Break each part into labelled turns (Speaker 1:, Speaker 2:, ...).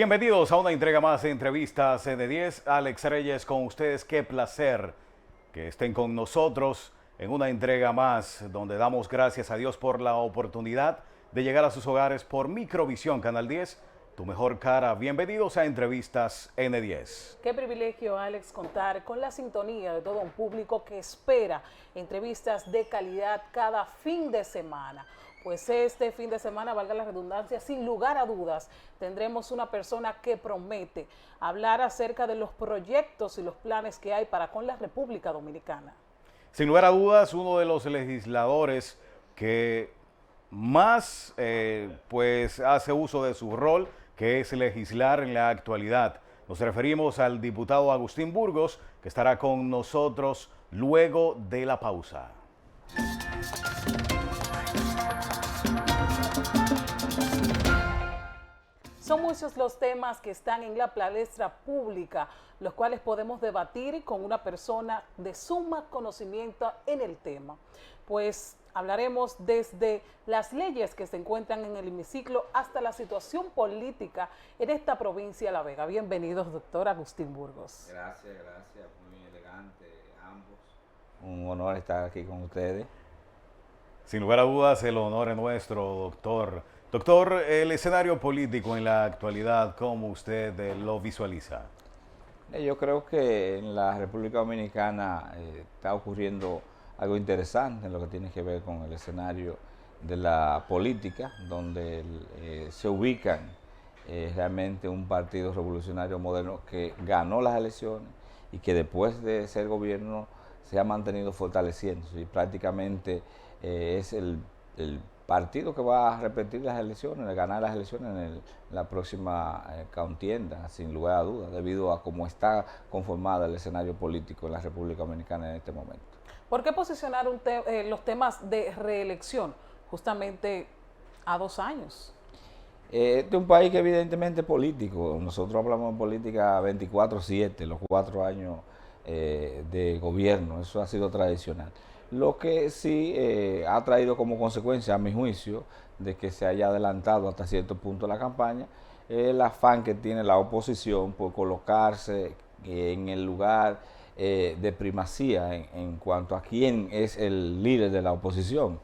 Speaker 1: Bienvenidos a una entrega más de Entrevistas N10. Alex Reyes con ustedes. Qué placer que estén con nosotros en una entrega más donde damos gracias a Dios por la oportunidad de llegar a sus hogares por Microvisión Canal 10, tu mejor cara. Bienvenidos a Entrevistas N10.
Speaker 2: Qué privilegio, Alex, contar con la sintonía de todo un público que espera entrevistas de calidad cada fin de semana. Pues este fin de semana, valga la redundancia, sin lugar a dudas, tendremos una persona que promete hablar acerca de los proyectos y los planes que hay para con la República Dominicana.
Speaker 1: Sin lugar a dudas, uno de los legisladores que más pues hace uso de su rol, que es legislar en la actualidad. Nos referimos al diputado Agustín Burgos, que estará con nosotros luego de la pausa.
Speaker 2: Son muchos los temas que están en la palestra pública, los cuales podemos debatir con una persona de suma conocimiento en el tema. Pues hablaremos desde las leyes que se encuentran en el hemiciclo hasta la situación política en esta provincia de La Vega. Bienvenidos, doctor Agustín Burgos.
Speaker 3: Gracias, muy elegante ambos. Un honor estar aquí con ustedes.
Speaker 1: Sin lugar a dudas, el honor es nuestro, doctor. Doctor, el escenario político en la actualidad, ¿cómo usted lo visualiza?
Speaker 3: Yo creo que en la República Dominicana está ocurriendo algo interesante en lo que tiene que ver con el escenario de la política, donde se ubican realmente un partido revolucionario moderno que ganó las elecciones y que después de ser gobierno se ha mantenido fortaleciéndose y prácticamente es el partido que va a repetir las elecciones, ganar las elecciones en la próxima contienda, sin lugar a dudas, debido a cómo está conformada el escenario político en la República Dominicana en este momento.
Speaker 2: ¿Por qué posicionar los temas de reelección justamente a 2 años?
Speaker 3: Este es un país que evidentemente es político. Nosotros hablamos de política 24/7, los 4 años de gobierno, eso ha sido tradicional. Lo que sí ha traído como consecuencia, a mi juicio, de que se haya adelantado hasta cierto punto la campaña, el afán que tiene la oposición por colocarse en el lugar de primacía en cuanto a quién es el líder de la oposición.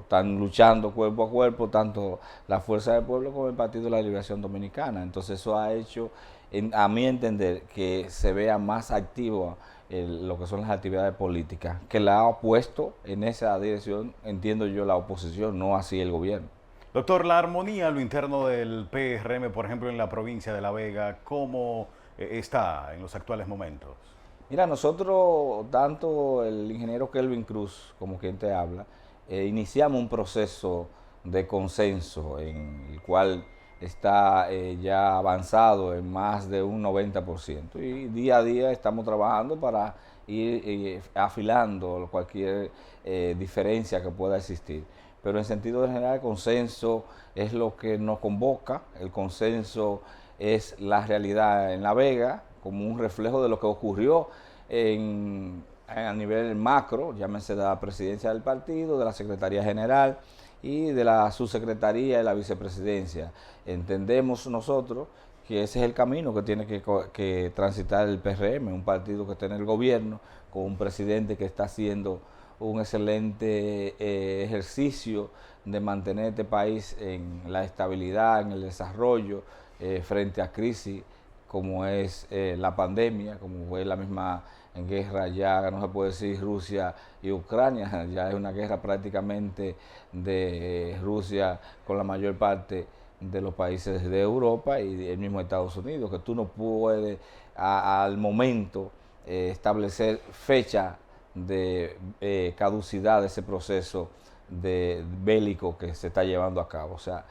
Speaker 3: Están luchando cuerpo a cuerpo, tanto la Fuerza del Pueblo como el Partido de la Liberación Dominicana. Entonces eso ha hecho, a mi entender, que se vea más activo lo que son las actividades políticas, que la ha puesto en esa dirección, entiendo yo, la oposición, no así el gobierno.
Speaker 1: Doctor, la armonía a lo interno del PRM, por ejemplo, en la provincia de La Vega, ¿cómo está en los actuales momentos?
Speaker 3: Mira, nosotros, tanto el ingeniero Kelvin Cruz como quien te habla, iniciamos un proceso de consenso en el cual está ya avanzado en más de un 90% y día a día estamos trabajando para ir afilando cualquier diferencia que pueda existir. Pero en sentido general el consenso es lo que nos convoca, el consenso es la realidad en La Vega como un reflejo de lo que ocurrió a nivel macro, llámese de la presidencia del partido, de la secretaría general y de la subsecretaría y la vicepresidencia. Entendemos nosotros que ese es el camino que tiene que transitar el PRM, un partido que está en el gobierno, con un presidente que está haciendo un excelente ejercicio de mantener este país en la estabilidad, en el desarrollo, frente a crisis como es la pandemia, como fue la misma en guerra, ya no se puede decir Rusia y Ucrania, ya es una guerra prácticamente de Rusia con la mayor parte de los países de Europa y el mismo Estados Unidos, que tú no puedes al momento establecer fecha de caducidad de ese proceso bélico que se está llevando a cabo. O sea,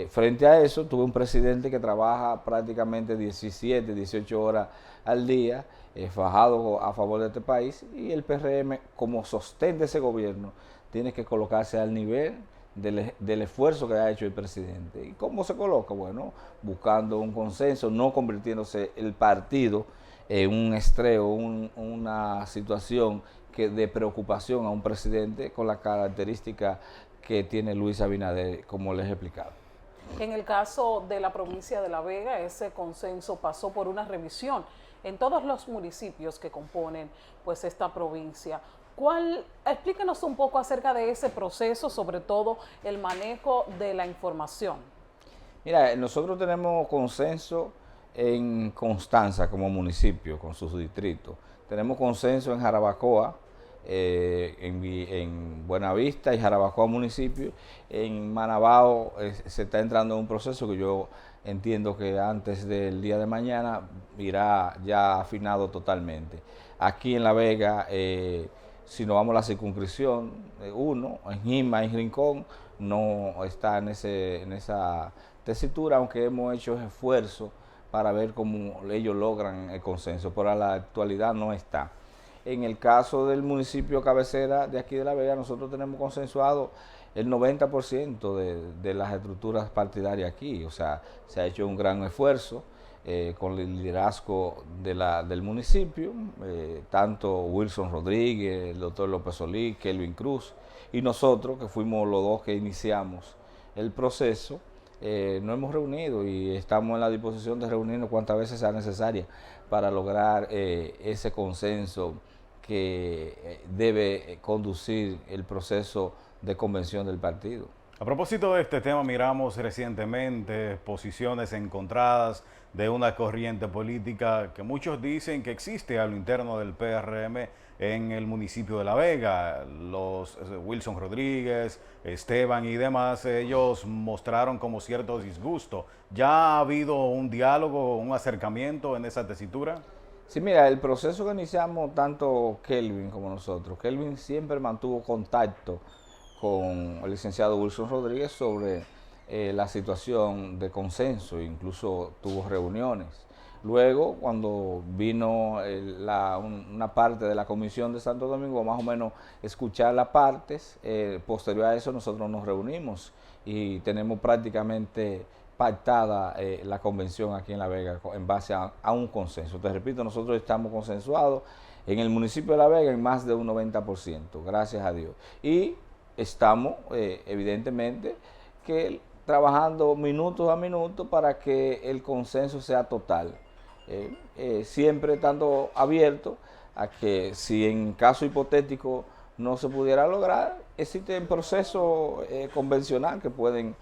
Speaker 3: frente a eso, tuve un presidente que trabaja prácticamente 17, 18 horas al día, fajado a favor de este país, y el PRM, como sostén de ese gobierno, tiene que colocarse al nivel del esfuerzo que ha hecho el presidente. ¿Y cómo se coloca? Bueno, buscando un consenso, no convirtiéndose el partido en un estrés, una situación de preocupación a un presidente con la característica que tiene Luis Abinader, como les he explicado.
Speaker 2: En el caso de la provincia de La Vega, ese consenso pasó por una revisión en todos los municipios que componen pues esta provincia. Explíquenos un poco acerca de ese proceso, sobre todo el manejo de la información.
Speaker 3: Mira, nosotros tenemos consenso en Constanza como municipio, con sus distritos. Tenemos consenso en Jarabacoa, en Buenavista y Jarabacoa municipio. En Manabao se está entrando en un proceso que yo entiendo que antes del día de mañana irá ya afinado totalmente. Aquí en La Vega, si nos vamos a la circunscripción 1, en Jima y Rincón, no está en esa tesitura, aunque hemos hecho esfuerzos para ver cómo ellos logran el consenso, pero a la actualidad no está. En el caso del municipio cabecera de aquí de La Vega, nosotros tenemos consensuado el 90% de las estructuras partidarias aquí, o sea, se ha hecho un gran esfuerzo con el liderazgo del municipio, tanto Wilson Rodríguez, el doctor López Solís, Kelvin Cruz, y nosotros, que fuimos los dos que iniciamos el proceso, nos hemos reunido y estamos en la disposición de reunirnos cuantas veces sea necesaria para lograr ese consenso que debe conducir el proceso de convención del partido.
Speaker 1: A propósito de este tema, miramos recientemente posiciones encontradas de una corriente política que muchos dicen que existe a lo interno del PRM en el municipio de La Vega. Los Wilson Rodríguez, Esteban y demás, ellos mostraron como cierto disgusto. ¿Ya ha habido un diálogo, un acercamiento en esa tesitura?
Speaker 3: Sí, mira, el proceso que iniciamos tanto Kelvin como nosotros, Kelvin siempre mantuvo contacto con el licenciado Wilson Rodríguez sobre la situación de consenso, incluso tuvo reuniones. Luego, cuando vino una parte de la Comisión de Santo Domingo, más o menos escuchar las partes, posterior a eso nosotros nos reunimos y tenemos prácticamente pactada la convención aquí en La Vega en base a un consenso. Te repito, nosotros estamos consensuados en el municipio de La Vega en más de un 90%, gracias a Dios. Y estamos, evidentemente, trabajando minutos a minutos para que el consenso sea total. Siempre estando abierto a que si en caso hipotético no se pudiera lograr, existen procesos convencional que pueden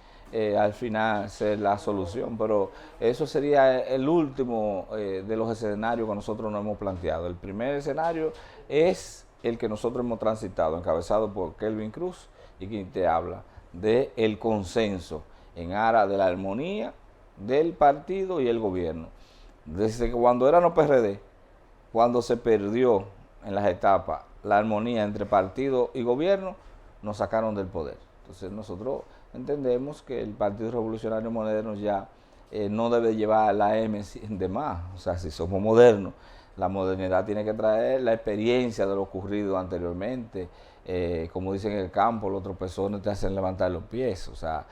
Speaker 3: al final ser la solución, pero eso sería el último de los escenarios que nosotros nos hemos planteado. El primer escenario es el que nosotros hemos transitado, encabezado por Kelvin Cruz y quien te habla, de el consenso en aras de la armonía del partido y el gobierno. Desde que cuando éramos PRD, cuando se perdió en las etapas la armonía entre partido y gobierno, nos sacaron del poder. Entonces nosotros entendemos que el Partido Revolucionario Moderno ya no debe llevar la M de más. O sea, si somos modernos, la modernidad tiene que traer la experiencia de lo ocurrido anteriormente. Como dicen en el campo, los tropezones te hacen levantar los pies. O sea,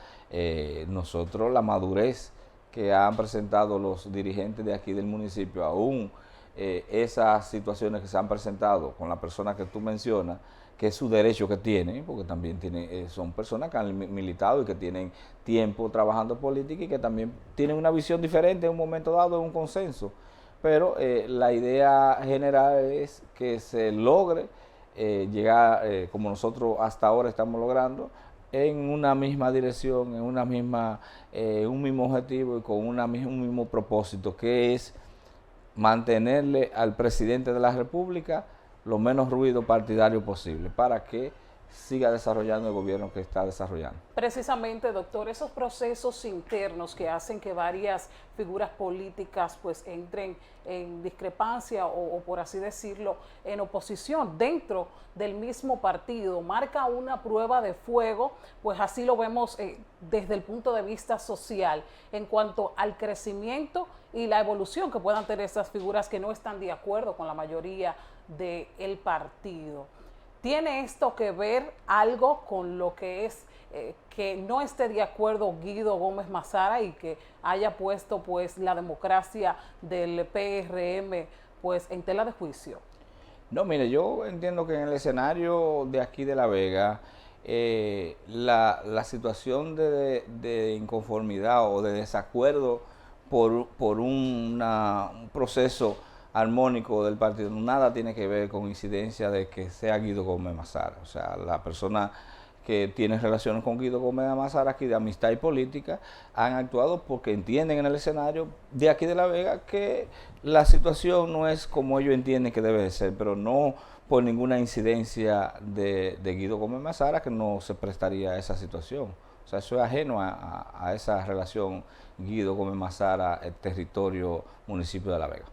Speaker 3: nosotros la madurez que han presentado los dirigentes de aquí del municipio, aún esas situaciones que se han presentado con la persona que tú mencionas, que es su derecho que tienen, porque también son personas que han militado y que tienen tiempo trabajando política y que también tienen una visión diferente en un momento dado, en un consenso. Pero la idea general es que se logre llegar, como nosotros hasta ahora estamos logrando, en una misma dirección, en un mismo objetivo y con un mismo propósito, que es mantenerle al presidente de la República lo menos ruido partidario posible para que siga desarrollando el gobierno que está desarrollando.
Speaker 2: Precisamente, doctor, esos procesos internos que hacen que varias figuras políticas pues entren en discrepancia o por así decirlo, en oposición dentro del mismo partido, marca una prueba de fuego, pues así lo vemos desde el punto de vista social, en cuanto al crecimiento y la evolución que puedan tener esas figuras que no están de acuerdo con la mayoría del partido. ¿Tiene esto que ver algo con lo que es que no esté de acuerdo Guido Gómez Mazara y que haya puesto pues la democracia del PRM pues en tela de juicio?
Speaker 3: No, mire, yo entiendo que en el escenario de aquí de La Vega la situación de inconformidad o de desacuerdo por un proceso armónico del partido, nada tiene que ver con incidencia de que sea Guido Gómez Mazara. O sea, la persona que tiene relaciones con Guido Gómez Mazara aquí de amistad y política han actuado porque entienden en el escenario de aquí de La Vega que la situación no es como ellos entienden que debe de ser, pero no por ninguna incidencia de Guido Gómez Mazara, que no se prestaría a esa situación. O sea, eso es ajeno a esa relación Guido Gómez Mazara, el territorio, municipio de La Vega.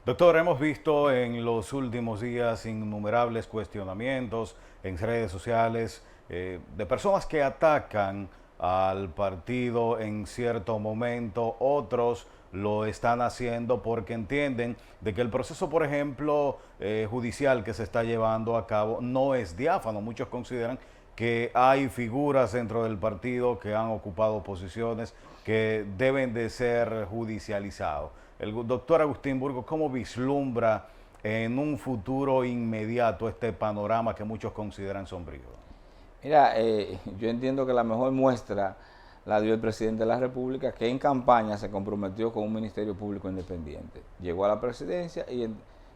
Speaker 1: Doctor, hemos visto en los últimos días innumerables cuestionamientos en redes sociales de personas que atacan al partido en cierto momento, otros lo están haciendo porque entienden de que el proceso, por ejemplo, judicial que se está llevando a cabo no es diáfano. Muchos consideran que hay figuras dentro del partido que han ocupado posiciones que deben de ser judicializados. El doctor Agustín Burgos, ¿cómo vislumbra en un futuro inmediato este panorama que muchos consideran sombrío?
Speaker 3: Mira, yo entiendo que la mejor muestra la dio el presidente de la República, que en campaña se comprometió con un Ministerio Público independiente. Llegó a la presidencia y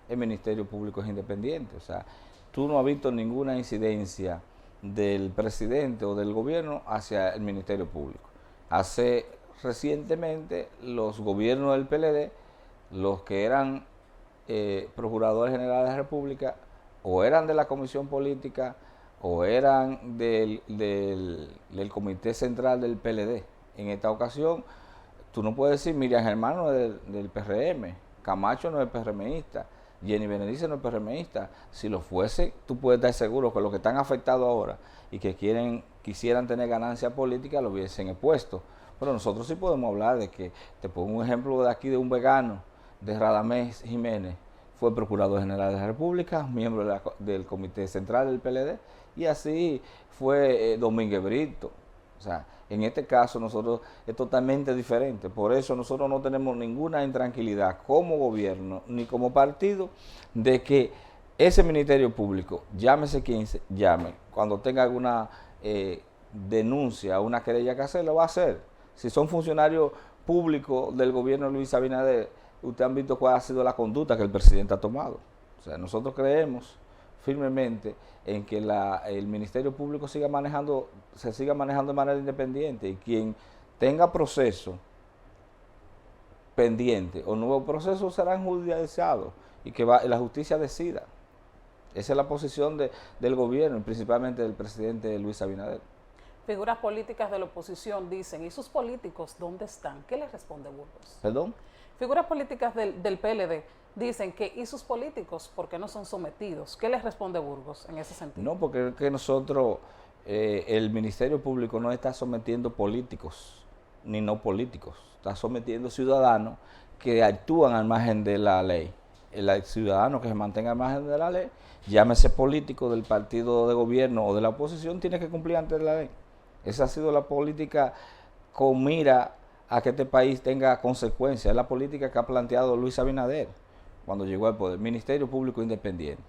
Speaker 3: el Ministerio Público es independiente. O sea, tú no has visto ninguna incidencia del presidente o del gobierno hacia el Ministerio Público. Hace recientemente los gobiernos del PLD, los que eran procuradores generales de la República, o eran de la Comisión Política o eran del Comité Central del PLD. En esta ocasión, tú no puedes decir Miriam Germán no es del PRM, Camacho no es PRMista, Jenny Benedice no es PRMista. Si lo fuese, tú puedes estar seguro que los que están afectados ahora y que quisieran tener ganancia política lo hubiesen expuesto. Pero nosotros sí podemos hablar de que, te pongo un ejemplo de aquí de un vegano, de Radamés Jiménez, fue Procurador General de la República, miembro del Comité Central del PLD, y así fue Domínguez Brito. O sea, en este caso nosotros es totalmente diferente. Por eso nosotros no tenemos ninguna intranquilidad como gobierno ni como partido de que ese Ministerio Público, llámese quien se llame, cuando tenga alguna denuncia, una querella que hacer, lo va a hacer. Si son funcionarios públicos del gobierno de Luis Abinader, ustedes han visto cuál ha sido la conducta que el presidente ha tomado. O sea, nosotros creemos firmemente en que el Ministerio Público se siga manejando de manera independiente, y quien tenga proceso pendiente o nuevos procesos serán judicializados y que la justicia decida. Esa es la posición del gobierno y principalmente del presidente Luis Abinader.
Speaker 2: Figuras políticas de la oposición dicen, ¿y sus políticos dónde están? ¿Qué les responde Burgos?
Speaker 3: ¿Perdón?
Speaker 2: Figuras políticas del PLD dicen que ¿y sus políticos por qué no son sometidos? ¿Qué les responde Burgos en ese sentido?
Speaker 3: No, porque es que nosotros, el Ministerio Público no está sometiendo políticos ni no políticos, está sometiendo ciudadanos que actúan al margen de la ley. El ciudadano que se mantenga al margen de la ley, llámese político del partido de gobierno o de la oposición, tiene que cumplir ante la ley. Esa ha sido la política con mira a que este país tenga consecuencias. Es la política que ha planteado Luis Abinader cuando llegó al poder. Ministerio Público Independiente.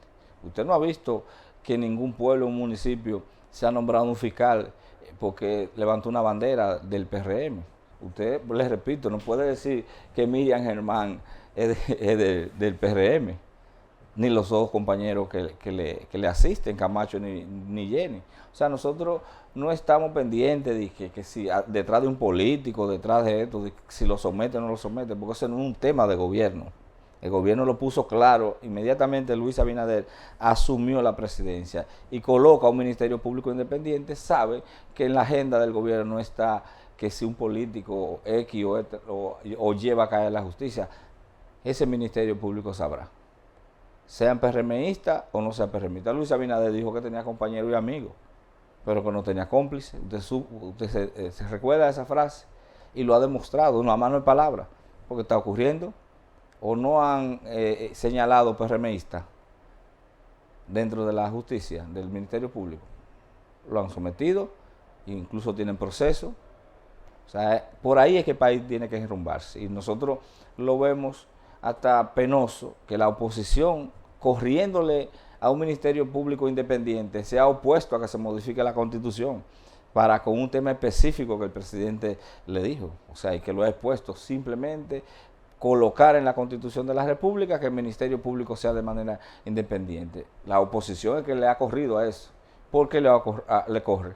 Speaker 3: Usted no ha visto que en ningún pueblo o municipio se ha nombrado un fiscal porque levantó una bandera del PRM. Usted, les repito, no puede decir que Miriam Germán es del PRM, ni los dos compañeros que le asisten, Camacho ni Jenny. O sea, nosotros no estamos pendientes de que si detrás de un político, detrás de esto, de si lo somete o no lo somete, porque eso no es un tema de gobierno. El gobierno lo puso claro, inmediatamente Luis Abinader asumió la presidencia y coloca un Ministerio Público Independiente, sabe que en la agenda del gobierno no está que si un político X o lleva a caer la justicia. Ese Ministerio Público sabrá, sean PRMistas o no sean PRMistas. Luis Abinader dijo que tenía compañeros y amigos, pero que no tenía cómplices. Usted se recuerda de esa frase y lo ha demostrado, no a mano de palabra, porque está ocurriendo. O no han señalado PRMistas dentro de la justicia, del Ministerio Público. Lo han sometido, incluso tienen proceso. O sea, por ahí es que el país tiene que derrumbarse. Y nosotros lo vemos hasta penoso, que la oposición, corriéndole a un ministerio público independiente se ha opuesto a que se modifique la Constitución con un tema específico que el presidente le dijo, o sea, y que lo ha expuesto, simplemente colocar en la Constitución de la República que el Ministerio Público sea de manera independiente. La oposición es que le ha corrido a eso. ¿Por qué le corre?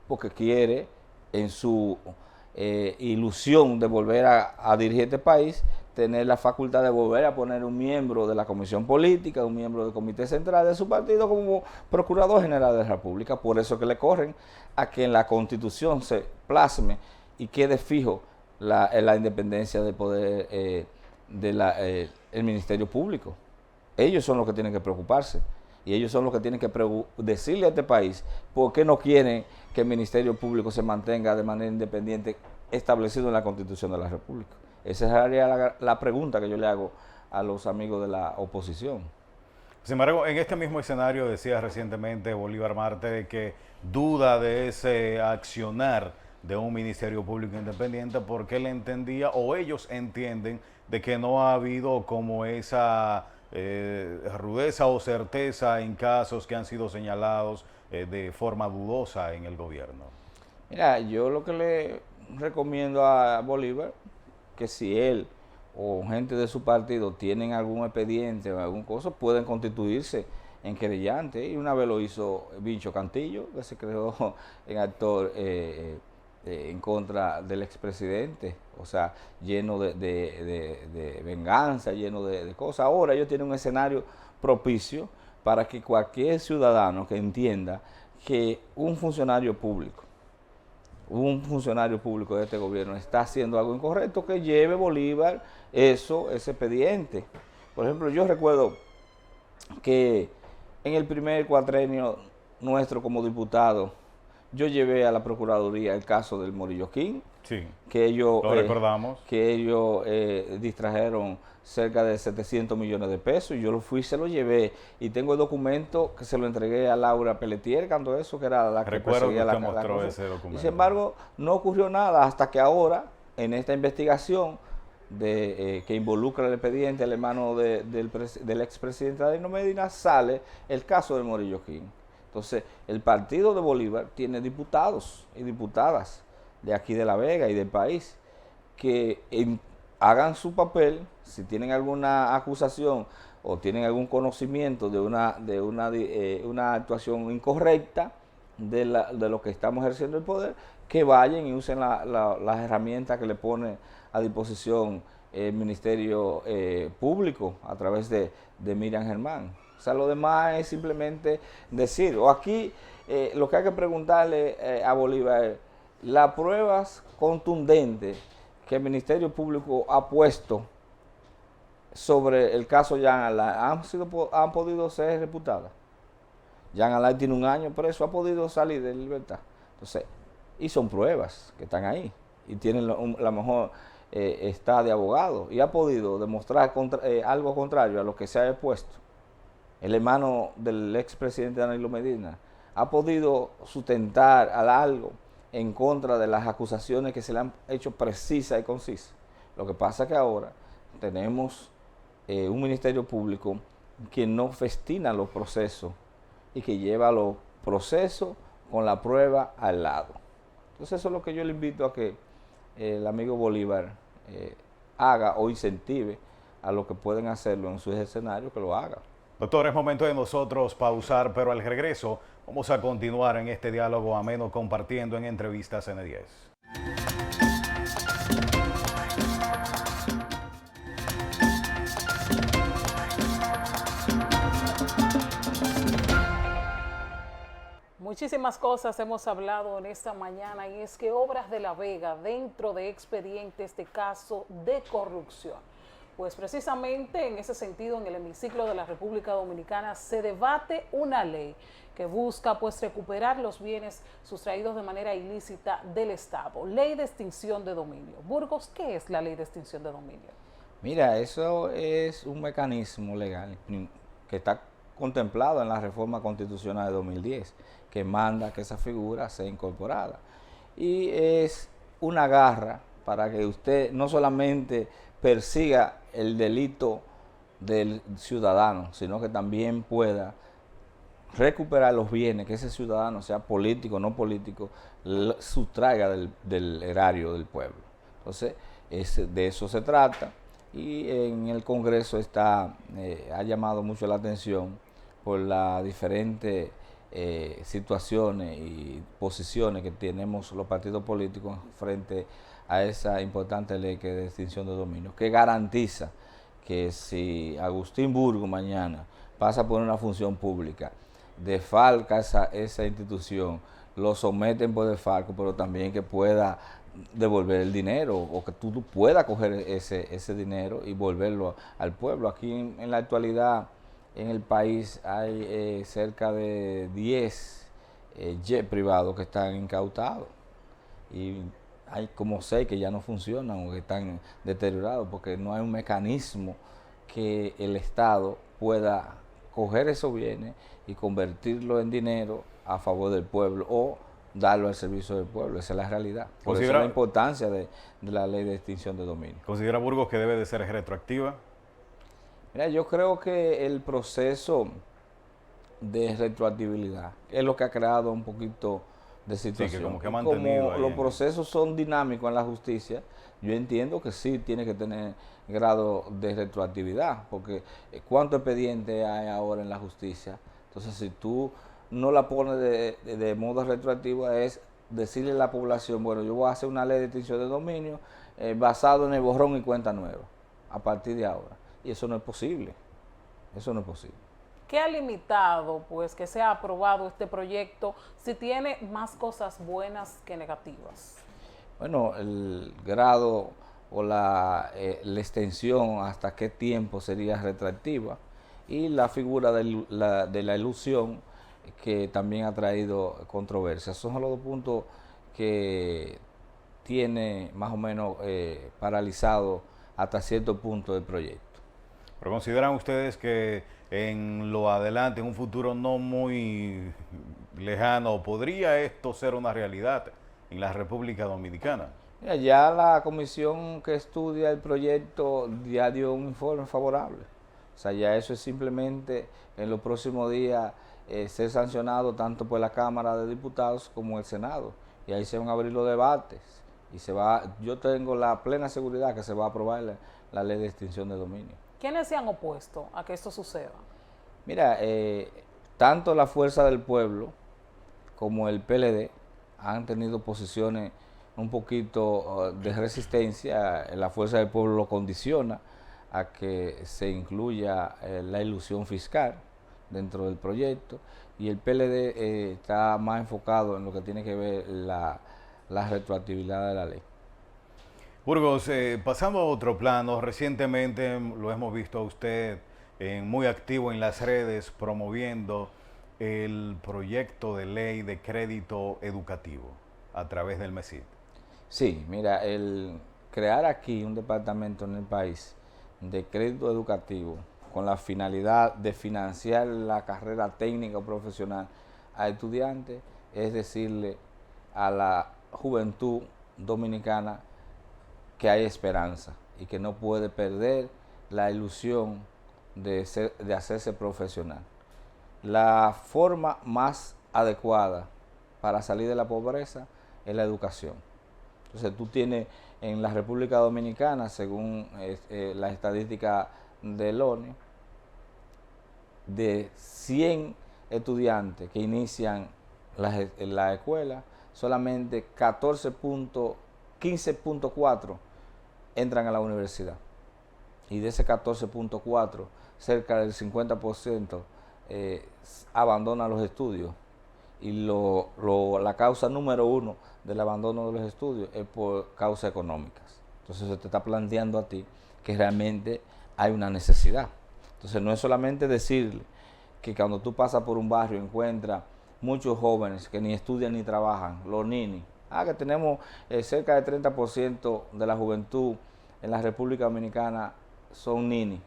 Speaker 3: Porque quiere, en su ilusión de volver a dirigir este país, tener la facultad de volver a poner un miembro de la Comisión Política, un miembro del Comité Central de su partido como Procurador General de la República. Por eso que le corren a que en la Constitución se plasme y quede fijo la independencia del poder del Ministerio Público. Ellos son los que tienen que preocuparse y ellos son los que tienen que decirle a este país por qué no quieren que el Ministerio Público se mantenga de manera independiente establecido en la Constitución de la República. Esa sería la pregunta que yo le hago a los amigos de la oposición.
Speaker 1: Sin embargo, en este mismo escenario decía recientemente Bolívar Marte de que duda de ese accionar de un Ministerio Público Independiente porque él entendía o ellos entienden de que no ha habido como esa rudeza o certeza en casos que han sido señalados de forma dudosa en el gobierno.
Speaker 3: Mira, yo lo que le recomiendo a Bolívar, que si él o gente de su partido tienen algún expediente o alguna cosa, pueden constituirse en querellante. Y una vez lo hizo Vincho Cantillo, que se creó en actor en contra del expresidente, o sea, lleno de venganza, lleno de cosas. Ahora ellos tienen un escenario propicio para que cualquier ciudadano que entienda que un funcionario público de este gobierno está haciendo algo incorrecto, que lleve Bolívar ese expediente. Por ejemplo, yo recuerdo que en el primer cuatrenio nuestro como diputado, yo llevé a la Procuraduría el caso del Morillo King,
Speaker 1: sí,
Speaker 3: que ellos,
Speaker 1: lo recordamos,
Speaker 3: que ellos distrajeron cerca de 700 millones de pesos, y yo lo fui y se lo llevé, y tengo el documento que se lo entregué a Laura Pelletier, cuando eso, que era la que perseguía la cosa.
Speaker 1: Ese documento.
Speaker 3: Y sin embargo, no ocurrió nada hasta que ahora, en esta investigación que involucra el expediente al hermano del expresidente Danilo Medina, sale el caso del Morillo King. Entonces, el partido de Bolívar tiene diputados y diputadas de aquí de La Vega y del país que hagan su papel. Si tienen alguna acusación o tienen algún conocimiento de una actuación incorrecta de lo que estamos ejerciendo el poder, que vayan y usen las herramientas que le pone a disposición el Ministerio Público a través de Miriam Germán. O sea, lo demás es simplemente decir, o aquí lo que hay que preguntarle a Bolívar es las pruebas contundentes que el Ministerio Público ha puesto sobre el caso Jean Alain han podido ser reputadas. Jean Alain tiene 1 año preso, ha podido salir de libertad. Entonces, y son pruebas que están ahí y tienen la mejor está de abogado y ha podido demostrar algo contrario a lo que se ha expuesto. El hermano del expresidente Danilo Medina ha podido sustentar algo en contra de las acusaciones que se le han hecho precisas y concisas. Lo que pasa es que ahora tenemos un Ministerio Público que no festina los procesos y que lleva los procesos con la prueba al lado. Entonces eso es lo que yo le invito a que el amigo Bolívar haga o incentive a los que pueden hacerlo en sus escenarios, que lo haga.
Speaker 1: Doctor, es momento de nosotros pausar, pero al regreso vamos a continuar en este diálogo ameno compartiendo en Entrevistas N10.
Speaker 2: Muchísimas cosas hemos hablado en esta mañana y es que Obras de La Vega dentro de expedientes de caso de corrupción. Pues precisamente en ese sentido, en el hemiciclo de la República Dominicana se debate una ley que busca pues recuperar los bienes sustraídos de manera ilícita del Estado. Ley de extinción de dominio. Burgos, ¿qué es la ley de extinción de dominio?
Speaker 3: Mira, eso es un mecanismo legal que está contemplado en la reforma constitucional de 2010, que manda que esa figura sea incorporada. Y es una garra para que usted no solamente persiga el delito del ciudadano, sino que también pueda recuperar los bienes que ese ciudadano, sea político o no político, sustraiga del erario del pueblo. Entonces, de eso se trata, y en el Congreso ha llamado mucho la atención por las diferentes situaciones y posiciones que tenemos los partidos políticos frente a esa importante ley que es de extinción de dominio, que garantiza que si Agustín Burgos mañana pasa por una función pública, defalca esa institución, lo someten por defalco, pero también que pueda devolver el dinero, o que tú puedas coger ese dinero y volverlo al pueblo. Aquí en la actualidad en el país hay cerca de 10 jets privados que están incautados, y hay como 6 que ya no funcionan o que están deteriorados, porque no hay un mecanismo que el Estado pueda coger esos bienes y convertirlo en dinero a favor del pueblo o darlo al servicio del pueblo. Esa es la realidad. Por eso la importancia de la ley de extinción de dominio.
Speaker 1: ¿Considera Burgos que debe de ser retroactiva?
Speaker 3: Mira, yo creo que el proceso de retroactividad es lo que ha creado un poquito de situación.
Speaker 1: Sí, que como que ha mantenido
Speaker 3: como los procesos son dinámicos en la justicia, yo entiendo que sí tiene que tener grado de retroactividad, porque ¿cuántos expedientes hay ahora en la justicia? Entonces, si tú no la pones de modo retroactivo, es decirle a la población, bueno, yo voy a hacer una ley de extinción de dominio basado en el borrón y cuenta nueva, a partir de ahora. Y eso no es posible. Eso no es posible.
Speaker 2: ¿Qué ha limitado, pues, que sea aprobado este proyecto si tiene más cosas buenas que negativas?
Speaker 3: Bueno, el grado o la extensión hasta qué tiempo sería retroactiva, y la figura de la ilusión, que también ha traído controversia. Esos son los dos puntos que tiene más o menos paralizado hasta cierto punto el proyecto.
Speaker 1: ¿Pero consideran ustedes que en lo adelante, en un futuro no muy lejano, podría esto ser una realidad en la República Dominicana?
Speaker 3: Mira, ya la comisión que estudia el proyecto ya dio un informe favorable. O sea, ya eso es simplemente en los próximos días ser sancionado tanto por la Cámara de Diputados como el Senado. Y ahí se van a abrir los debates. Y yo tengo la plena seguridad que se va a aprobar la ley de extinción de dominio.
Speaker 2: ¿Quiénes se han opuesto a que esto suceda?
Speaker 3: Mira, tanto la Fuerza del Pueblo como el PLD han tenido posiciones un poquito de resistencia. La Fuerza del Pueblo lo condiciona a que se incluya la ilusión fiscal dentro del proyecto, y el PLD está más enfocado en lo que tiene que ver la retroactividad de la ley.
Speaker 1: Burgos, pasando a otro plano, recientemente lo hemos visto a usted muy activo en las redes promoviendo el proyecto de ley de crédito educativo a través del MESID.
Speaker 3: Sí, mira, el crear aquí un departamento en el país de crédito educativo con la finalidad de financiar la carrera técnica o profesional a estudiantes es decirle a la juventud dominicana que hay esperanza y que no puede perder la ilusión de hacerse profesional. La forma más adecuada para salir de la pobreza es la educación. Entonces tú tienes en la República Dominicana, según la estadística del ONU, de 100 estudiantes que inician la escuela, solamente 15.4 entran a la universidad. Y de ese 14.4, cerca del 50% abandona los estudios. Y la causa número 1 del abandono de los estudios es por causas económicas. Entonces se te está planteando a ti que realmente hay una necesidad. Entonces no es solamente decirle que cuando tú pasas por un barrio encuentras muchos jóvenes que ni estudian ni trabajan, los ninis. Que tenemos cerca del 30% de la juventud en la República Dominicana son ninis,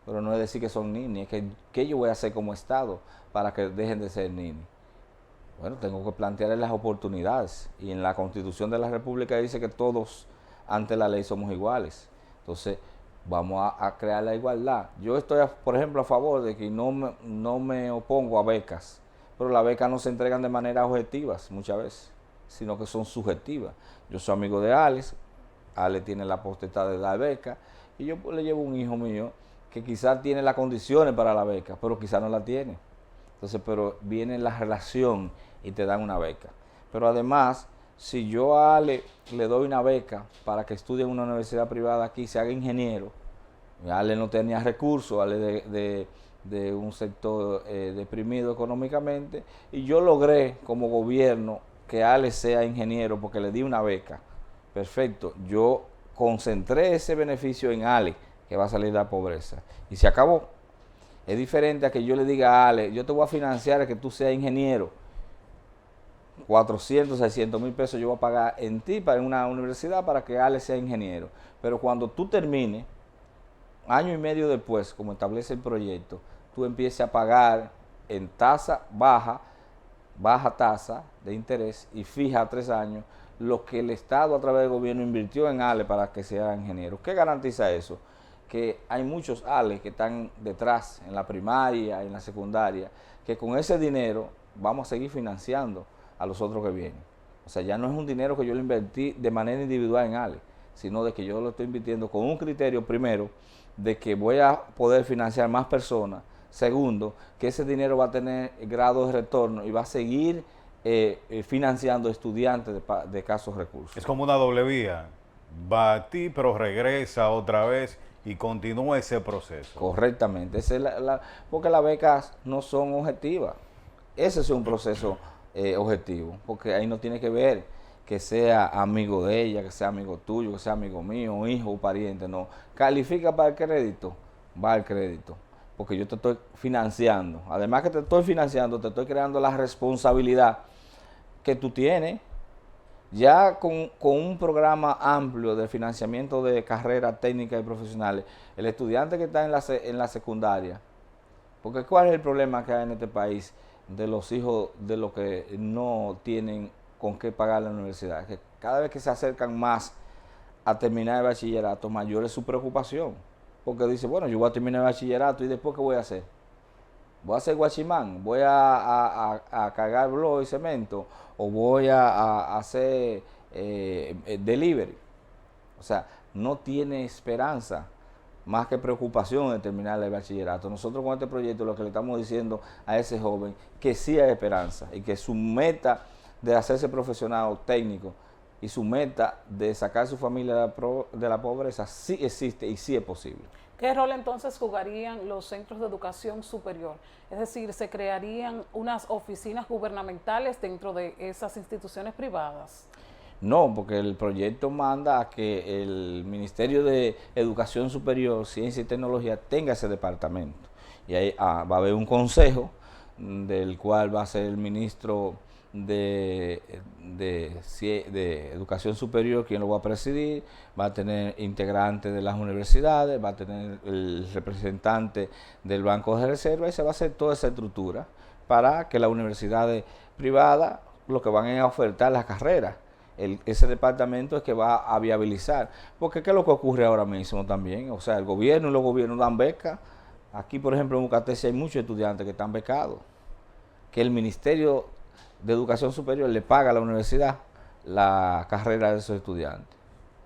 Speaker 3: pero no es decir que son ninis, es que ¿qué yo voy a hacer como Estado para que dejen de ser ninis? Bueno, tengo que plantearles las oportunidades, y en la Constitución de la República dice que todos ante la ley somos iguales. Entonces vamos a crear la igualdad. Yo estoy, por ejemplo, a favor de que no me opongo a becas, pero las becas no se entregan de manera objetiva muchas veces, sino que son subjetivas. Yo soy amigo de Alex, Alex tiene la potestad de dar beca, y yo le llevo un hijo mío que quizás tiene las condiciones para la beca, pero quizás no la tiene. Entonces, pero viene la relación y te dan una beca. Pero además, si yo a Ale le doy una beca para que estudie en una universidad privada aquí, se haga ingeniero, Ale no tenía recursos, Ale de un sector deprimido económicamente, y yo logré como gobierno que Ale sea ingeniero porque le di una beca. Perfecto, yo concentré ese beneficio en Ale, que va a salir de la pobreza, y se acabó. Es diferente a que yo le diga a Ale, yo te voy a financiar a que tú seas ingeniero, 400, 600 mil pesos yo voy a pagar en ti para una universidad para que Ale sea ingeniero. Pero cuando tú termines, año y medio después, como establece el proyecto, tú empieces a pagar en tasa baja tasa de interés y fija a 3 años, lo que el Estado a través del gobierno invirtió en Ale para que sea ingeniero. ¿Qué garantiza eso? Que hay muchos Ale que están detrás, en la primaria, en la secundaria, que con ese dinero vamos a seguir financiando a los otros que vienen. O sea, ya no es un dinero que yo lo invertí de manera individual en Ale, sino de que yo lo estoy invirtiendo con un criterio, primero, de que voy a poder financiar más personas. Segundo, que ese dinero va a tener grado de retorno y va a seguir financiando estudiantes de escasos recursos.
Speaker 1: Es como una doble vía. Va a ti, pero regresa otra vez y continúa ese proceso.
Speaker 3: Correctamente. Esa es porque las becas no son objetivas. Ese es un proceso objetivo, porque ahí no tiene que ver que sea amigo de ella, que sea amigo tuyo, que sea amigo mío, hijo o pariente. No. Califica para el crédito, va al crédito. Porque yo te estoy financiando. Además que te estoy financiando, te estoy creando la responsabilidad que tú tienes. Ya con un programa amplio de financiamiento de carreras técnicas y profesionales, el estudiante que está en la secundaria, porque ¿cuál es el problema que hay en este país de los hijos de los que no tienen con qué pagar la universidad? Que cada vez que se acercan más a terminar el bachillerato, mayor es su preocupación. Porque dice, bueno, yo voy a terminar el bachillerato y después ¿qué voy a hacer? Voy a hacer guachimán, voy a cargar blog y cemento, o voy a hacer delivery. O sea, no tiene esperanza más que preocupación de terminar el bachillerato. Nosotros con este proyecto lo que le estamos diciendo a ese joven que sí hay esperanza y que su meta de hacerse profesional técnico y su meta de sacar a su familia de la pobreza sí existe y sí es posible.
Speaker 2: ¿Qué rol entonces jugarían los centros de educación superior? Es decir, ¿se crearían unas oficinas gubernamentales dentro de esas instituciones privadas?
Speaker 3: No, porque el proyecto manda a que el Ministerio de Educación Superior, Ciencia y Tecnología tenga ese departamento. Y ahí va a haber un consejo del cual va a ser el ministro de Educación Superior quien lo va a presidir, va a tener integrantes de las universidades, va a tener el representante del Banco de Reserva y se va a hacer toda esa estructura para que las universidades privadas lo que van a ofertar las carreras. Ese departamento es que va a viabilizar, porque ¿qué es lo que ocurre ahora mismo también? O sea, el gobierno y los gobiernos dan becas. Aquí, por ejemplo, en Ucatesi hay muchos estudiantes que están becados, que el Ministerio de Educación Superior le paga a la universidad la carrera de esos estudiantes.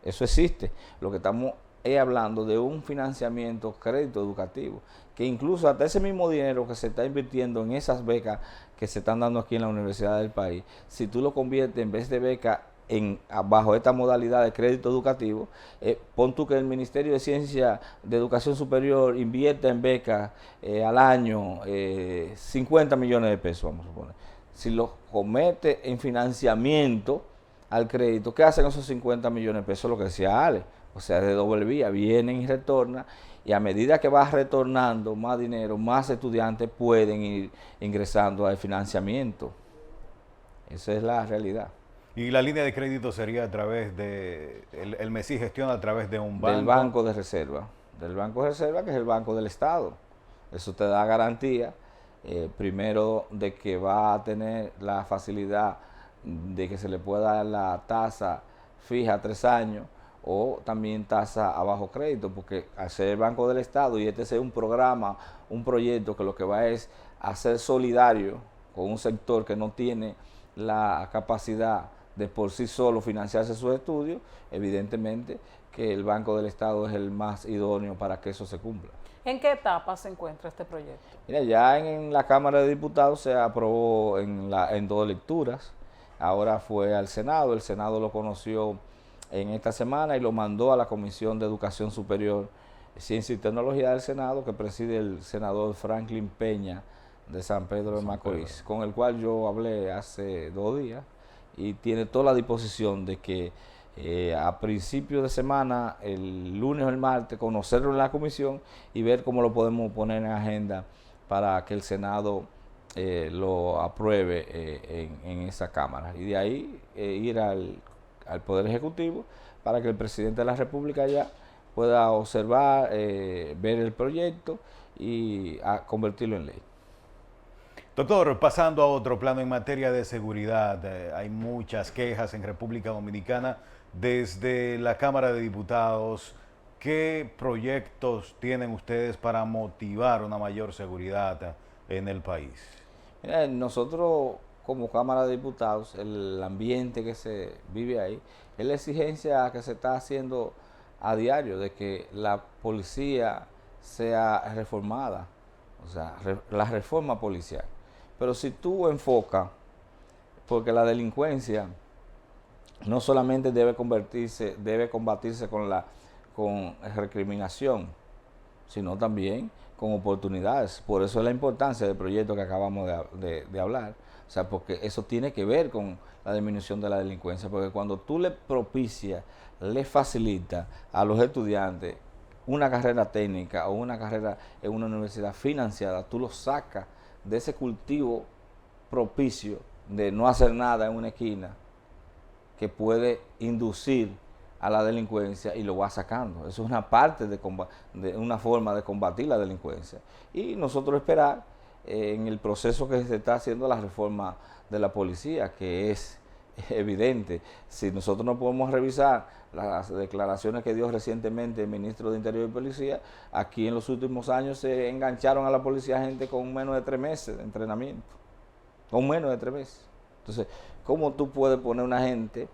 Speaker 3: Eso existe. Lo que estamos es hablando de un financiamiento, crédito educativo, que incluso hasta ese mismo dinero que se está invirtiendo en esas becas que se están dando aquí en la universidad del país, si tú lo conviertes en vez de beca bajo esta modalidad de crédito educativo, pon tú que el Ministerio de Ciencia de Educación Superior invierta en becas al año 50 millones de pesos, vamos a suponer. Si lo comete en financiamiento al crédito, ¿qué hacen esos 50 millones de pesos? Lo que decía Ale, o sea, de doble vía, vienen y retornan, y a medida que va retornando más dinero, más estudiantes pueden ir ingresando al financiamiento. Esa es la realidad.
Speaker 1: Y la línea de crédito sería a través de, el MESI gestiona a través de un banco.
Speaker 3: Del Banco de Reserva, que es el Banco del Estado. Eso te da garantía, primero, de que va a tener la facilidad de que se le pueda dar la tasa fija a 3 años, o también tasa a bajo crédito, porque al ser el Banco del Estado y este ser un programa, un proyecto que lo que va es a ser solidario con un sector que no tiene la capacidad de por sí solo financiarse sus estudios, evidentemente que el Banco del Estado es el más idóneo para que eso se cumpla.
Speaker 2: ¿En qué etapa se encuentra este proyecto?
Speaker 3: Mira, ya en la Cámara de Diputados se aprobó en 2 lecturas, ahora fue al Senado, el Senado lo conoció en esta semana y lo mandó a la Comisión de Educación Superior, Ciencia y Tecnología del Senado, que preside el senador Franklin Peña de San Pedro de Macorís, con el cual yo hablé hace 2 días y tiene toda la disposición de que a principios de semana, el lunes o el martes, conocerlo en la comisión y ver cómo lo podemos poner en agenda para que el Senado lo apruebe en esa Cámara. Y de ahí ir al Poder Ejecutivo para que el presidente de la República ya pueda observar, ver el proyecto y convertirlo en ley.
Speaker 1: Doctor, pasando a otro plano en materia de seguridad, hay muchas quejas en República Dominicana desde la Cámara de Diputados. ¿Qué proyectos tienen ustedes para motivar una mayor seguridad en el país?
Speaker 3: Mira, nosotros como Cámara de Diputados, el ambiente que se vive ahí, es la exigencia que se está haciendo a diario de que la policía sea reformada, o sea, la reforma policial. Pero si tú enfocas, porque la delincuencia no solamente debe combatirse con recriminación, sino también con oportunidades. Por eso es la importancia del proyecto que acabamos de hablar. O sea, porque eso tiene que ver con la disminución de la delincuencia, porque cuando tú le propicias, le facilitas a los estudiantes una carrera técnica o una carrera en una universidad financiada, tú los sacas de ese cultivo propicio de no hacer nada en una esquina que puede inducir a la delincuencia y lo va sacando. Eso es una parte de una forma de combatir la delincuencia. Y nosotros esperar en el proceso que se está haciendo la reforma de la policía, que es evidente. Si nosotros no podemos revisar las declaraciones que dio recientemente el ministro de Interior y Policía, aquí en los últimos años se engancharon a la policía gente con menos de 3 meses de entrenamiento, con menos de 3 meses. Entonces, ¿cómo tú puedes poner una gente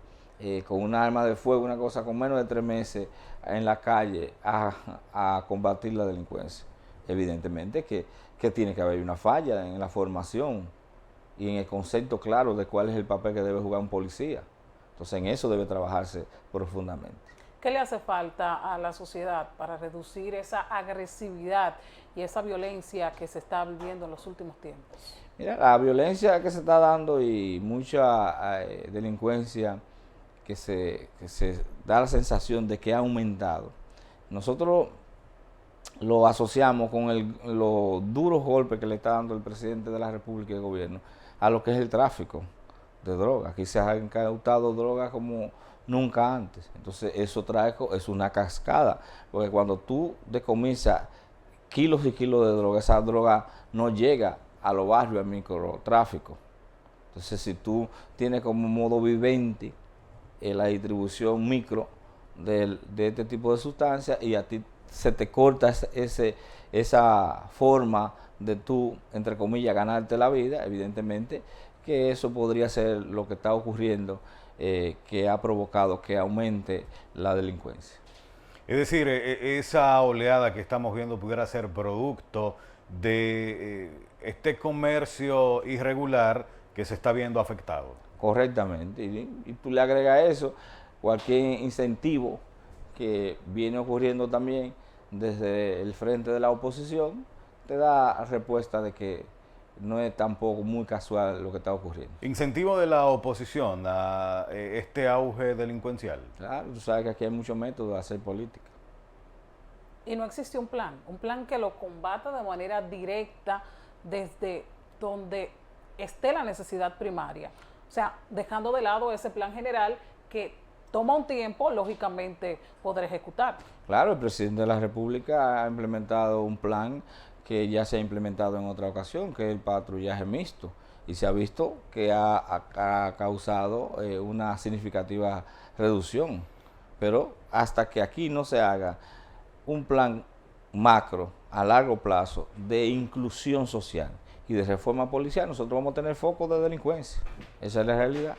Speaker 3: con una arma de fuego, una cosa con menos de 3 meses en la calle a combatir la delincuencia? Evidentemente que tiene que haber una falla en la formación y en el concepto claro de cuál es el papel que debe jugar un policía. Entonces en eso debe trabajarse profundamente.
Speaker 2: ¿Qué le hace falta a la sociedad para reducir esa agresividad y esa violencia que se está viviendo en los últimos tiempos?
Speaker 3: Mira, la violencia que se está dando y mucha delincuencia que se da la sensación de que ha aumentado. Nosotros lo asociamos con los duros golpes que le está dando el presidente de la República y el gobierno a lo que es el tráfico de drogas. Aquí se han incautado drogas como nunca antes. Entonces eso es una cascada, porque cuando tú decomisas kilos y kilos de droga, esa droga no llega a los barrios, al microtráfico. Entonces si tú tienes como modo vivente la distribución micro de este tipo de sustancias y a ti se te corta esa forma de tú, entre comillas, ganarte la vida, evidentemente que eso podría ser lo que está ocurriendo, que ha provocado que aumente la delincuencia.
Speaker 1: Es decir, esa oleada que estamos viendo pudiera ser producto de este comercio irregular que se está viendo afectado.
Speaker 3: Correctamente, y tú le agregas a eso cualquier incentivo que viene ocurriendo también desde el frente de la oposición, te da respuesta de que no es tampoco muy casual lo que está ocurriendo.
Speaker 1: Incentivo de la oposición a este auge delincuencial.
Speaker 3: Claro, tú sabes que aquí hay muchos métodos de hacer política.
Speaker 2: Y no existe un plan que lo combata de manera directa desde donde esté la necesidad primaria. O sea, dejando de lado ese plan general que toma un tiempo, lógicamente, poder ejecutar.
Speaker 3: Claro, el presidente de la República ha implementado un plan que ya se ha implementado en otra ocasión, que es el patrullaje mixto, y se ha visto que ha causado una significativa reducción. Pero hasta que aquí no se haga un plan macro a largo plazo de inclusión social y de reforma policial, nosotros vamos a tener foco de delincuencia. Esa es la realidad.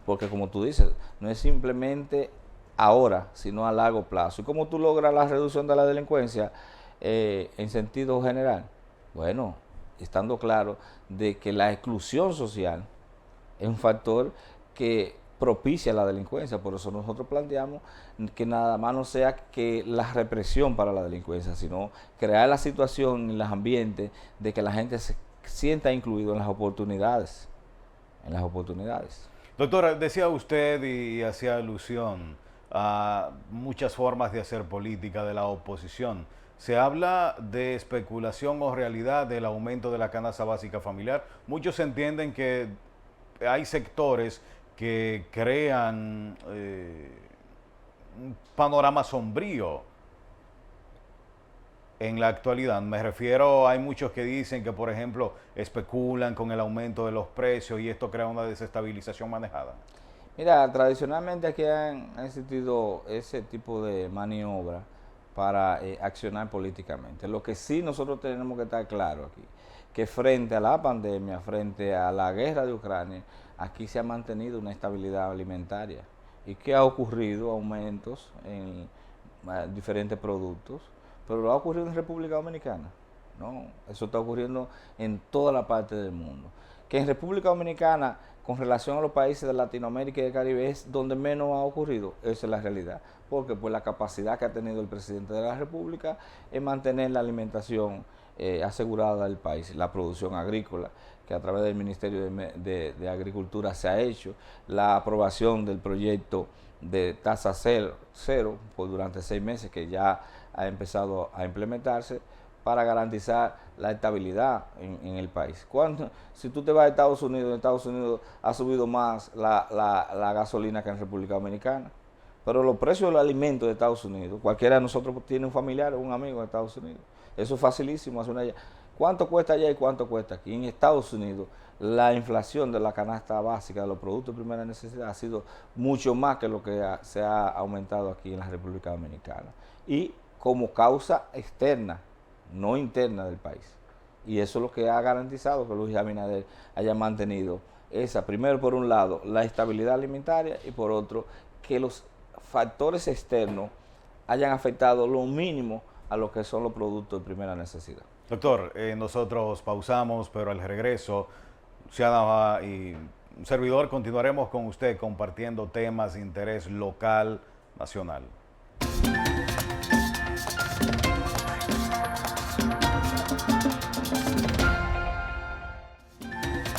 Speaker 3: Porque como tú dices, no es simplemente ahora, sino a largo plazo. ¿Y cómo tú logras la reducción de la delincuencia en sentido general? Bueno, estando claro de que la exclusión social es un factor que propicia la delincuencia. Por eso nosotros planteamos que nada más no sea que la represión para la delincuencia, sino crear la situación en los ambientes de que la gente se sienta incluido en las oportunidades.
Speaker 1: Doctora, decía usted y hacía alusión a muchas formas de hacer política de la oposición. ¿Se habla de especulación o realidad del aumento de la canasta básica familiar? Muchos entienden que hay sectores que crean un panorama sombrío en la actualidad. Me refiero, hay muchos que dicen que, por ejemplo, especulan con el aumento de los precios y esto crea una desestabilización manejada.
Speaker 3: Mira, tradicionalmente aquí han existido ese tipo de maniobra para accionar políticamente. Lo que sí nosotros tenemos que estar claros aquí, que frente a la pandemia, frente a la guerra de Ucrania, aquí se ha mantenido una estabilidad alimentaria y que ha ocurrido aumentos en diferentes productos, pero lo ha ocurrido en República Dominicana. No, eso está ocurriendo en toda la parte del mundo. Que en República Dominicana, con relación a los países de Latinoamérica y del Caribe, es donde menos ha ocurrido. Esa es la realidad. Porque pues la capacidad que ha tenido el presidente de la República es mantener la alimentación asegurada del país, la producción agrícola, que a través del Ministerio de Agricultura se ha hecho, la aprobación del proyecto de tasa cero pues, durante 6 meses, que ya ha empezado a implementarse, para garantizar la estabilidad en el país. Si tú te vas a Estados Unidos, en Estados Unidos ha subido más la gasolina que en República Dominicana, pero los precios de los alimentos de Estados Unidos, cualquiera de nosotros tiene un familiar o un amigo en Estados Unidos, eso es facilísimo hacer una. ¿Cuánto cuesta allá y cuánto cuesta aquí? En Estados Unidos, la inflación de la canasta básica de los productos de primera necesidad ha sido mucho más que lo que se ha aumentado aquí en la República Dominicana. Y como causa externa, no interna del país. Y eso es lo que ha garantizado que Luis Abinader haya mantenido esa, primero por un lado, la estabilidad alimentaria y por otro, que los factores externos hayan afectado lo mínimo a lo que son los productos de primera necesidad.
Speaker 1: Doctor, nosotros pausamos, pero al regreso, Ciudadana y un servidor continuaremos con usted compartiendo temas de interés local, nacional.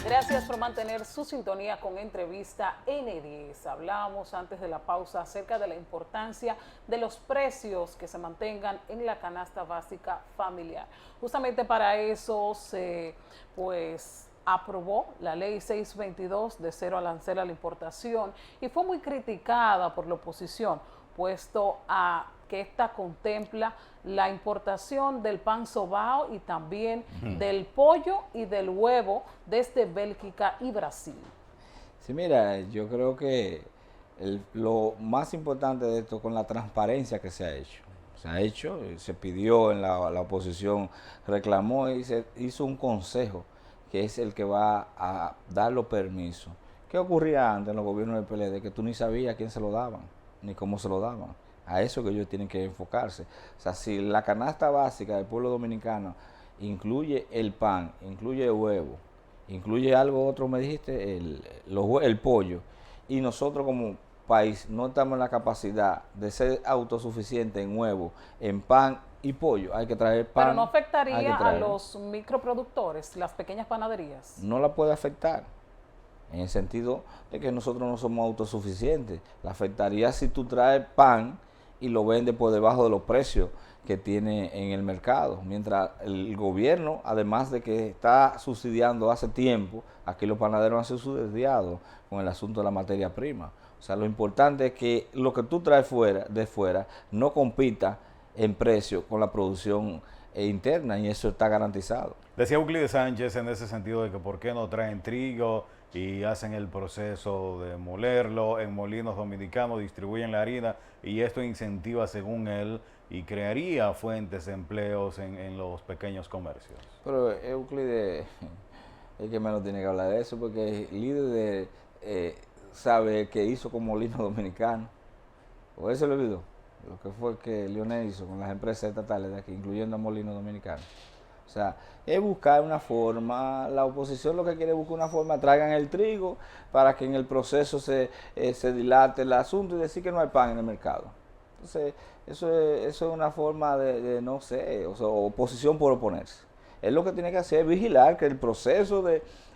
Speaker 2: Gracias por mantener su sintonía con Entrevista N10. Hablábamos antes de la pausa acerca de la importancia de los precios que se mantengan en la canasta básica familiar. Justamente para eso se aprobó la ley 622 de cero arancel a la importación y fue muy criticada por la oposición, puesto a que esta contempla la importación del pan sobao y también del pollo y del huevo desde Bélgica y Brasil.
Speaker 3: Sí, mira, yo creo que lo más importante de esto con la transparencia que se ha hecho. Se pidió en la oposición, reclamó y se hizo un consejo que es el que va a dar los permisos. ¿Qué ocurría antes en los gobiernos del PLD? Que tú ni sabías a quién se lo daban, ni cómo se lo daban. A eso que ellos tienen que enfocarse. O sea, si la canasta básica del pueblo dominicano incluye el pan, incluye el huevo, incluye algo otro, me dijiste, el pollo, y nosotros como país no estamos en la capacidad de ser autosuficientes en huevo, en pan y pollo, hay que traer pan.
Speaker 2: Pero no afectaría a los microproductores, las pequeñas panaderías.
Speaker 3: No la puede afectar, en el sentido de que nosotros no somos autosuficientes. La afectaría si tú traes pan y lo vendes por debajo de los precios que tiene en el mercado, mientras el gobierno, además de que está subsidiando hace tiempo, aquí los panaderos han sido subsidiados con el asunto de la materia prima. O sea, lo importante es que lo que tú traes de fuera no compita en precio con la producción interna, y eso está garantizado.
Speaker 1: Decía Euclides Sánchez en ese sentido de que por qué no traen trigo y hacen el proceso de molerlo en molinos dominicanos, distribuyen la harina y esto incentiva, según él, y crearía fuentes de empleos en los pequeños comercios.
Speaker 3: Pero Euclides Es que menos tiene que hablar de eso, porque el líder sabe que hizo con Molino Dominicano. ¿O eso lo olvidó? Lo que fue que Leonel hizo con las empresas estatales de aquí, incluyendo a Molino Dominicano. O sea, es buscar una forma, la oposición lo que quiere es buscar una forma, traigan el trigo para que en el proceso se dilate el asunto y decir que no hay pan en el mercado. Entonces, eso es una forma de no sé, o sea, oposición por oponerse. Él lo que tiene que hacer es vigilar que el proceso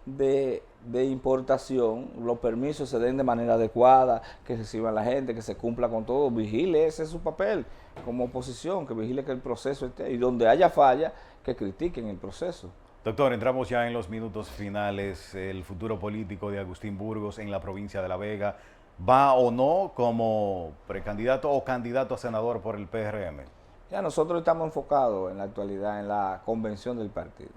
Speaker 3: de importación, los permisos se den de manera adecuada, que reciban la gente, que se cumpla con todo. Vigile, ese es su papel como oposición, que vigile que el proceso esté, y donde haya falla, que critiquen el proceso.
Speaker 1: Doctor, entramos ya en los minutos finales. El futuro político de Agustín Burgos en la provincia de La Vega, ¿va o no como precandidato o candidato a senador por el PRM?
Speaker 3: Ya nosotros estamos enfocados en la actualidad en la convención del partido,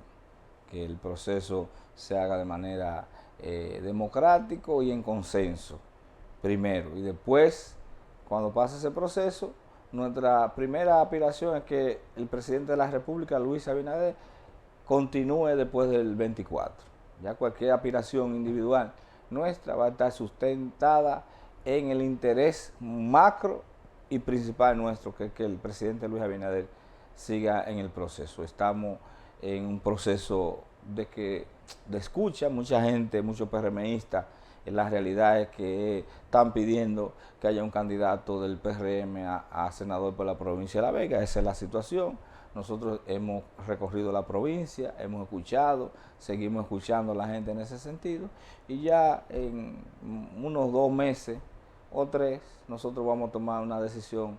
Speaker 3: que el proceso se haga de manera democrático y en consenso, primero, y después, cuando pase ese proceso, nuestra primera aspiración es que el presidente de la República, Luis Abinader, continúe después del 24. Ya cualquier aspiración individual nuestra va a estar sustentada en el interés macro y principal nuestro, que es que el presidente Luis Abinader siga en el proceso. Estamos en un proceso de escucha, mucha gente, muchos PRMistas, la realidad es que están pidiendo que haya un candidato del PRM a senador por la provincia de La Vega. Esa es la situación. Nosotros hemos recorrido la provincia, hemos escuchado, seguimos escuchando a la gente en ese sentido, y ya en unos 2 meses o 3, nosotros vamos a tomar una decisión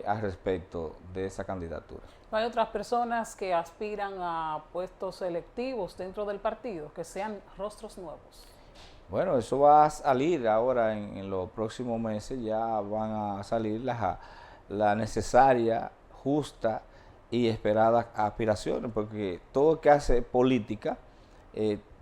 Speaker 3: al respecto de esa candidatura.
Speaker 2: ¿Hay otras personas que aspiran a puestos electivos dentro del partido, que sean rostros nuevos?
Speaker 3: Bueno, eso va a salir ahora en los próximos meses, ya van a salir la necesaria, justa y esperada aspiraciones, porque todo el que hace política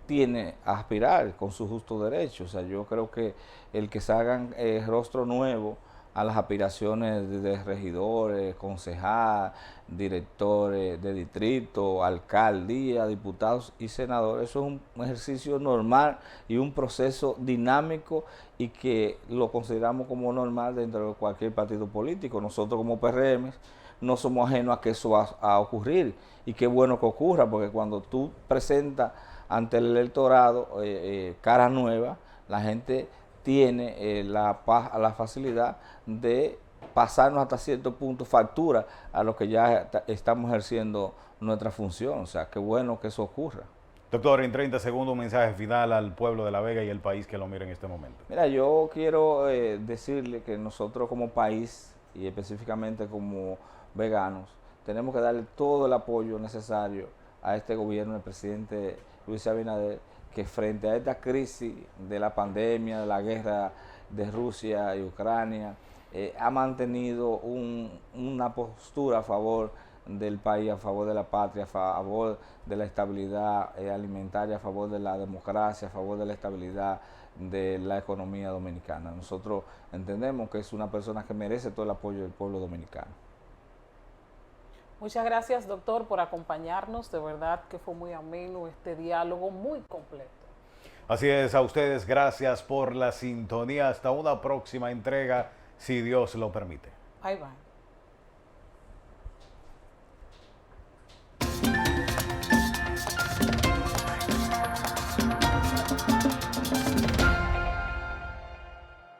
Speaker 3: tiene a aspirar con su justo derecho. O sea, yo creo que el que se hagan rostro nuevo a las aspiraciones de regidores, concejales, directores de distrito, alcaldía, diputados y senadores, eso es un ejercicio normal y un proceso dinámico, y que lo consideramos como normal dentro de cualquier partido político. Nosotros como PRM no somos ajenos a que eso va a ocurrir, y qué bueno que ocurra, porque cuando tú presentas ante el electorado cara nueva, la gente tiene la facilidad de pasarnos hasta cierto punto factura a lo que ya estamos ejerciendo nuestra función. O sea, qué bueno que eso ocurra.
Speaker 1: Doctor, en 30 segundos, un mensaje final al pueblo de La Vega y al país que lo mira en este momento.
Speaker 3: Mira, yo quiero decirle que nosotros como país, y específicamente como veganos, tenemos que darle todo el apoyo necesario a este gobierno del presidente Luis Abinader, que frente a esta crisis de la pandemia, de la guerra de Rusia y Ucrania, ha mantenido una postura a favor del país, a favor de la patria, a favor de la estabilidad alimentaria, a favor de la democracia, a favor de la estabilidad de la economía dominicana. Nosotros entendemos que es una persona que merece todo el apoyo del pueblo dominicano.
Speaker 2: Muchas gracias, doctor, por acompañarnos. De verdad que fue muy ameno este diálogo, muy completo.
Speaker 1: Así es, a ustedes gracias por la sintonía. Hasta una próxima entrega, si Dios lo permite.
Speaker 2: Bye, bye.